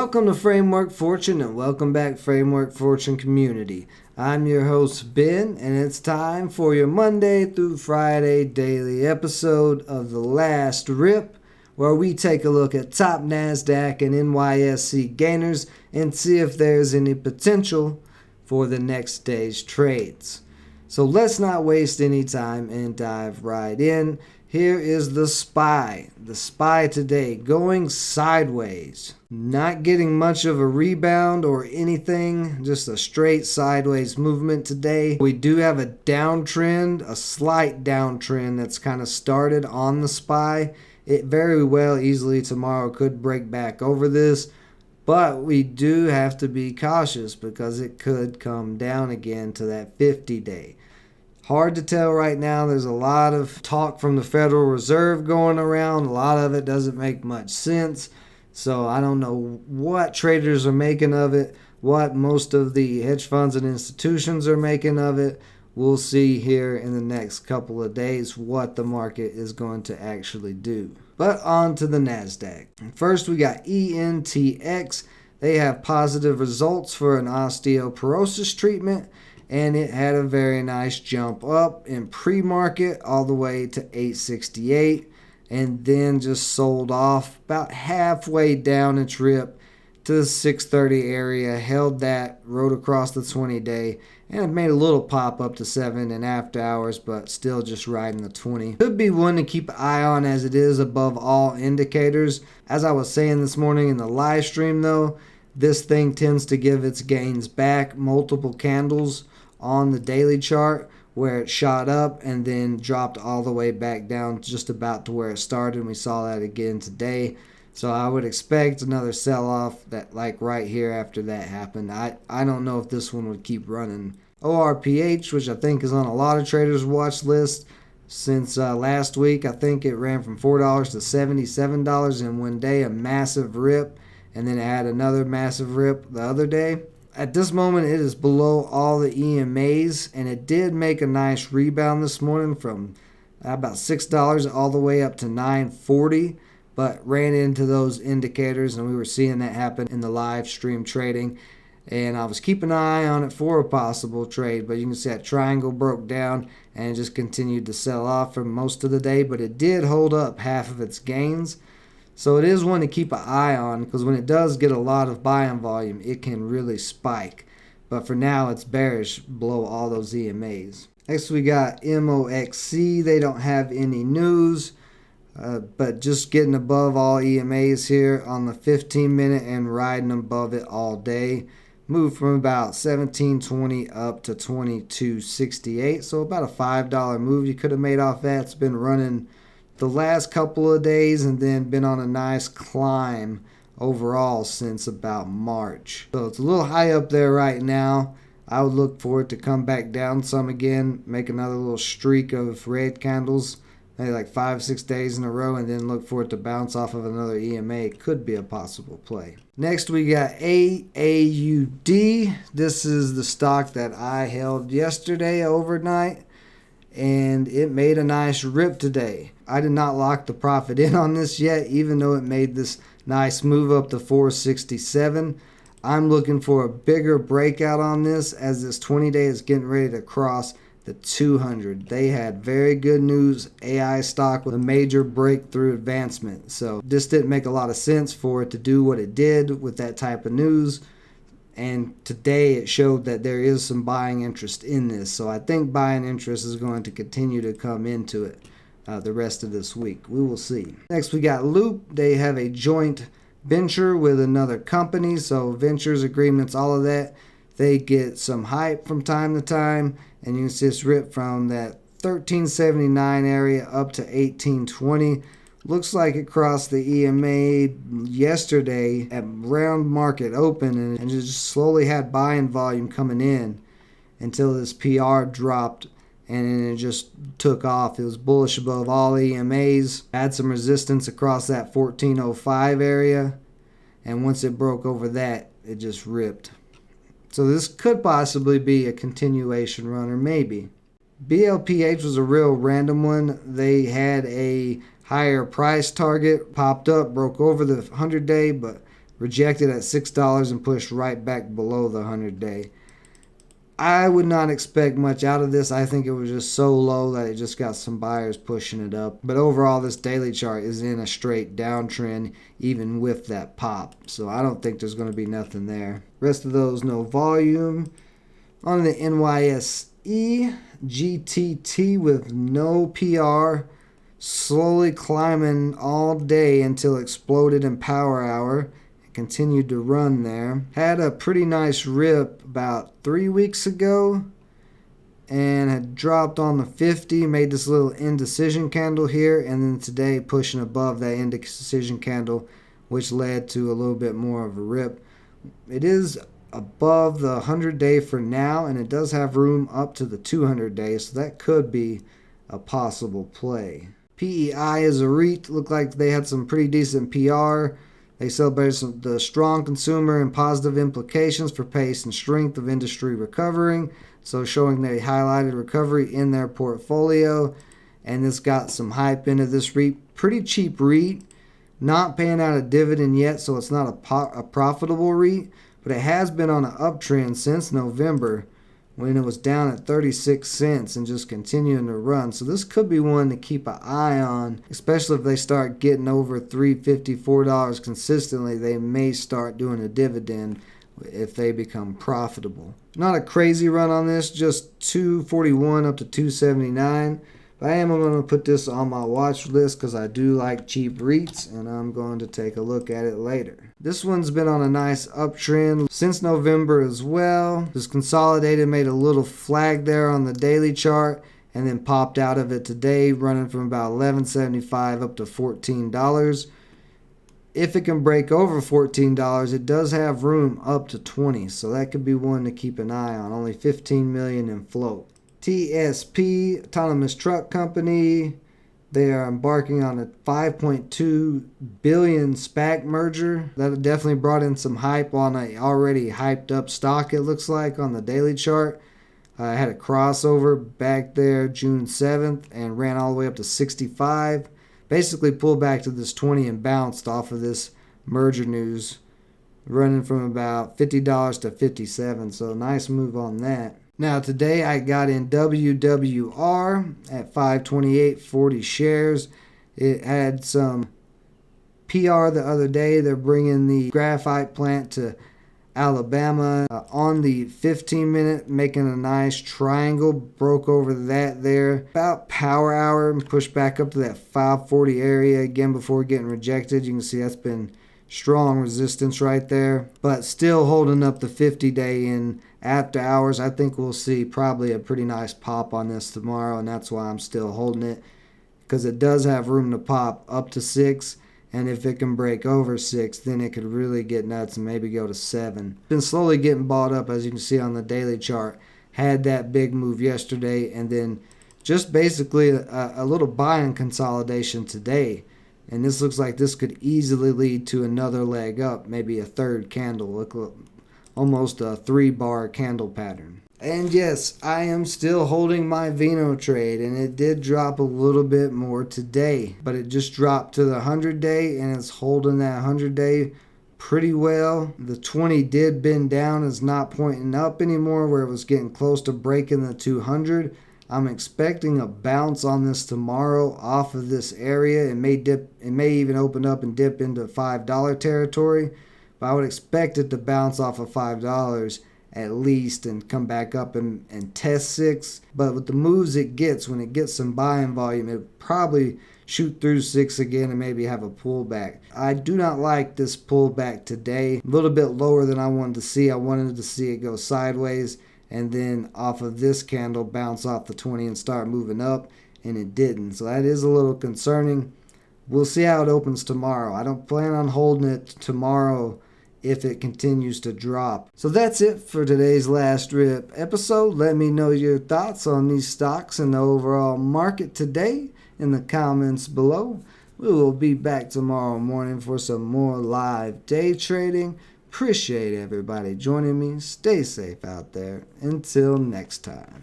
Welcome to Framework Fortune and welcome back Framework Fortune community. I'm your host Ben and it's time for your Monday through Friday daily episode of The Last Rip, where we take a look at top Nasdaq and NYSE gainers and see if there's any potential for the next day's trades. So let's not waste any time and dive right in. Here is the SPY. The SPY today going sideways. Not getting much of a rebound or anything, just a straight sideways movement today. We do have a downtrend, a slight downtrend that's kind of started on the SPY. It very well easily tomorrow could break back over this, but we do have to be cautious because it could come down again to that 50-day. Hard to tell right now. There's a lot of talk from the Federal Reserve going around. A lot of it doesn't make much sense. So I don't know what traders are making of it, what most of the hedge funds and institutions are making of it. We'll see here in the next couple of days what the market is going to actually do. But on to the Nasdaq. First, we got ENTX. They have positive results for an osteoporosis treatment, and it had a very nice jump up in pre-market all the way to 868, and then just sold off about halfway down its rip to the 630 area, held that, rode across the 20-day, and it made a little pop up to 7 and after hours, but still just riding the 20. Could be one to keep an eye on as it is above all indicators. As I was saying this morning in the live stream though, this thing tends to give its gains back multiple candles on the daily chart, where it shot up and then dropped all the way back down just about to where it started, and we saw that again today. So I would expect another sell-off that like right here after that happened. I don't know if this one would keep running. ORPH, which I think is on a lot of traders' watch list since last week. I think it ran from $4 to $77 in one day, a massive rip, and then it had another massive rip the other day. At this moment, it is below all the EMAs, and it did make a nice rebound this morning from about $6 all the way up to $9.40, but ran into those indicators, and we were seeing that happen in the live stream trading. And I was keeping an eye on it for a possible trade, but you can see that triangle broke down and just continued to sell off for most of the day, but it did hold up half of its gains. So it is one to keep an eye on, because when it does get a lot of buying volume, it can really spike. But for now, it's bearish below all those EMAs. Next, we got MOXC. They don't have any news, but just getting above all EMAs here on the 15-minute and riding above it all day. Moved from about 17.20 up to 22.68, so about a $5 move you could have made off that. It's been running the last couple of days and then been on a nice climb overall since about March. So it's a little high up there right now. I would look for it to come back down some again, make another little streak of red candles, maybe like 5-6 days in a row, and then look for it to bounce off of another EMA. It could be a possible play. Next, we got AUUD. This is the stock that I held yesterday overnight, and it made a nice rip today. I did not lock the profit in on this yet, even though it made this nice move up to 467. I'm looking for a bigger breakout on this, as this 20-day is getting ready to cross the 200. They had very good news, AI stock with a major breakthrough advancement. So this didn't make a lot of sense for it to do what it did with that type of news. And today it showed that there is some buying interest in this. So I think buying interest is going to continue to come into it the rest of this week. We will see. Next, we got Loop. They have a joint venture with another company. So ventures, agreements, all of that. They get some hype from time to time. And you can see this rip from that 1379 area up to 1820. Looks like it crossed the EMA yesterday at round market open and just slowly had buying volume coming in until this PR dropped and then it just took off. It was bullish above all EMAs, had some resistance across that 1405 area, and once it broke over that, it just ripped. So this could possibly be a continuation run, or maybe. BLPH was a real random one. They had a higher price target, popped up, broke over the 100-day, but rejected at $6 and pushed right back below the 100-day. I would not expect much out of this. I think it was just so low that it just got some buyers pushing it up. But overall, this daily chart is in a straight downtrend, even with that pop. So I don't think there's going to be nothing there. Rest of those, no volume. On the NYSE, GTT with no PR, slowly climbing all day until exploded in power hour. Continued to run there. Had a pretty nice rip about 3 weeks ago and had dropped on the 50, made this little indecision candle here, and then today pushing above that indecision candle, which led to a little bit more of a rip. It is above the 100-day for now, and it does have room up to the 200-day, so that could be a possible play. PEI is a REIT. Looked like they had some pretty decent PR. They celebrated the strong consumer and positive implications for pace and strength of industry recovering. So showing they highlighted recovery in their portfolio. And this got some hype into this REIT. Pretty cheap REIT. Not paying out a dividend yet, so it's not a profitable REIT. But it has been on an uptrend since November, when it was down at 36 cents and just continuing to run. So this could be one to keep an eye on, especially if they start getting over $3.50, $4 consistently. They may start doing a dividend if they become profitable. Not a crazy run on this, just 241 up to 279. But I am going to put this on my watch list because I do like cheap REITs, and I'm going to take a look at it later. This one's been on a nice uptrend since November as well. This consolidated, made a little flag there on the daily chart, and then popped out of it today, running from about $11.75 up to $14. If it can break over $14, it does have room up to $20, so that could be one to keep an eye on. Only $15 million in float. TSP, Autonomous Truck Company, they are embarking on a $5.2 billion SPAC merger. That definitely brought in some hype on a already hyped up stock, it looks like, on the daily chart. Had a crossover back there June 7th and ran all the way up to 65. Basically pulled back to this 20 and bounced off of this merger news, running from about $50 to $57. So nice move on that. Now today I got in WWR at 528.40 shares. It had some PR the other day. They're bringing the graphite plant to Alabama on the 15-minute, making a nice triangle. Broke over that there about power hour and pushed back up to that 540 area again before getting rejected. You can see that's been strong resistance right there, but still holding up the 50-day in after hours. I think we'll see probably a pretty nice pop on this tomorrow, and that's why I'm still holding it, because it does have room to pop up to 6, and if it can break over 6, then it could really get nuts and maybe go to 7. Been slowly getting bought up, as you can see on the daily chart. Had that big move yesterday, and then just basically a little buying consolidation today. And this looks like this could easily lead to another leg up, maybe a third candle. Look, almost a 3-bar candle pattern. And yes, I am still holding my Vino trade, and it did drop a little bit more today, but it just dropped to the 100-day, and it's holding that 100-day pretty well. The 20 did bend down, it's not pointing up anymore, where it was getting close to breaking the 200. I'm expecting a bounce on this tomorrow off of this area. It may dip, it may even open up and dip into $5 territory, but I would expect it to bounce off of $5 at least and come back up and test 6. But with the moves it gets, when it gets some buying volume, it probably shoot through 6 again and maybe have a pullback. I do not like this pullback today. A little bit lower than I wanted to see. I wanted to see it go sideways and then off of this candle bounce off the 20 and start moving up, and it didn't. So that is a little concerning. We'll see how it opens tomorrow. I don't plan on holding it tomorrow if it continues to drop. So that's it for today's Last Rip episode. Let me know your thoughts on these stocks and the overall market today in the comments below. We will be back tomorrow morning for some more live day trading. Appreciate everybody joining me. Stay safe out there. Until next time.